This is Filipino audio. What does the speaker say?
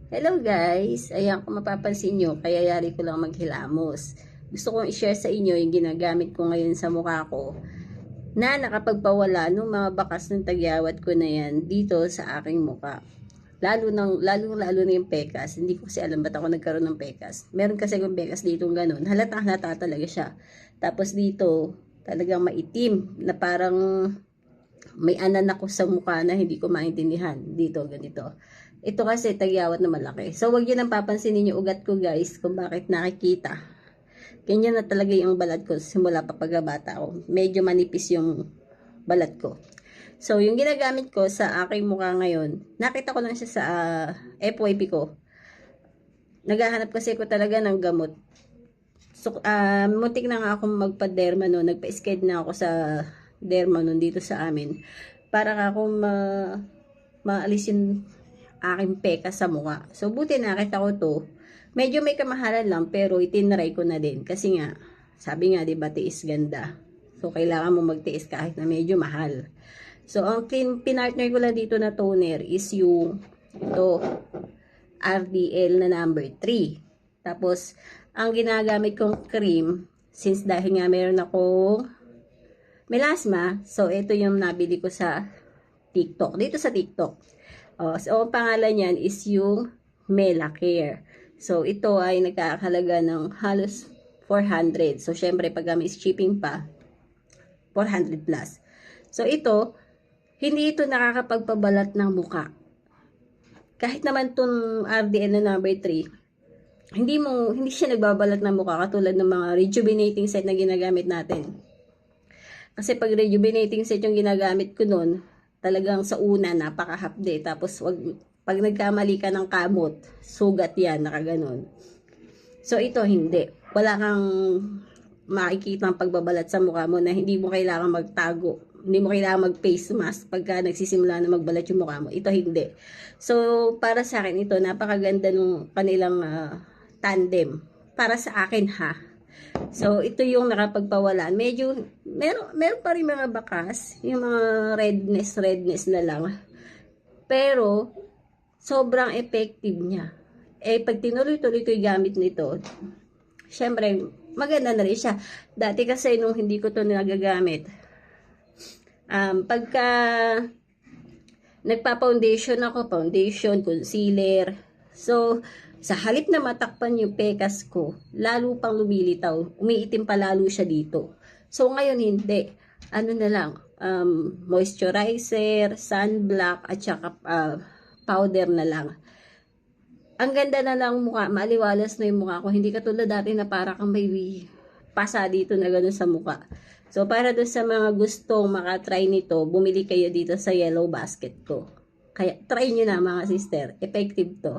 Hello guys! Ayan, kung mapapansin nyo, kaya yari ko lang maghilamos. Gusto kong i-share sa inyo yung ginagamit ko ngayon sa mukha ko na nakapagpawala ng mga bakas ng tagyawat ko na yan dito sa aking mukha. Lalo na yung pekas. Hindi ko kasi alam ba't ako nagkaroon ng pekas. Meron kasi akong pekas dito ganun. Halata talaga siya. Tapos dito, talagang maitim na parang may anan ako sa mukha na hindi ko maintindihan. Dito, ganito. Ito kasi tagyawat na malaki. So, wag yun ang papansinin yung ugat ko guys kung bakit nakikita. Ganyan na talaga yung balat ko simula pa pagkabata ko. Medyo manipis yung balat ko. So, yung ginagamit ko sa aking mukha ngayon, nakita ko lang siya sa FYP ko. Naghahanap kasi ko talaga ng gamot. So, muntik na nga akong magpa-derma no. Nagpa-sked na ako sa derma nun dito sa amin. Para ako maalis yung aking peka sa mukha. So, buti nakita ko to. Medyo may kamahalan lang, pero itinry ko na din. Kasi nga, sabi nga, diba, tiis ganda. So, kailangan mo magtiis kahit na medyo mahal. So, ang pinartner ko lang dito na toner is yung ito, RDL na number 3. Tapos, ang ginagamit kong cream, since dahil nga meron akong melasma, so ito yung nabili ko sa TikTok. Dito sa TikTok. So, ang pangalan niyan is yung Melacare. So, ito ay nagkakahalaga ng halos 400. So, syempre, pag may shipping pa, 400 plus. So, ito, hindi ito nakakapagpabalat ng muka. Kahit naman itong RDN na number 3, hindi siya nagbabalat ng muka katulad ng mga rejuvenating set na ginagamit natin. Kasi pag rejuvenating set yung ginagamit ko noon, talagang sa una, napakahapde. Tapos, pag nagkamali ka ng kamot, sugat yan, nakaganon. So, ito hindi. Wala kang makikita ng pagbabalat sa mukha mo na hindi mo kailangan magtago. Hindi mo kailangan mag-face mask pagka nagsisimula na magbalat yung mukha mo. Ito hindi. So, para sa akin ito, napakaganda ng kanilang tandem. Para sa akin ha. So, ito yung nakapagpawala. Medyo, meron pa rin mga bakas. Yung mga redness na lang. Pero, sobrang effective niya. Pag tinuloy-tuloy ko yung gamit nito, syempre, maganda na rin siya. Dati kasi nung hindi ko to nagagamit, pagka nagpa-foundation ako, foundation, concealer, so, sa halip na matakpan yung pekas ko, lalo pang lumilitaw. Umiitim pa lalo siya dito. So, ngayon hindi. Ano na lang, moisturizer, sunblock, at saka powder na lang. Ang ganda na lang mukha, maaliwalas na yung mukha ko. Hindi katulad dati na para kang may pasa dito na gano'n sa mukha. So, para doon sa mga gustong makatry nito, bumili kayo dito sa yellow basket ko. Kaya, try nyo na mga sister. Effective to.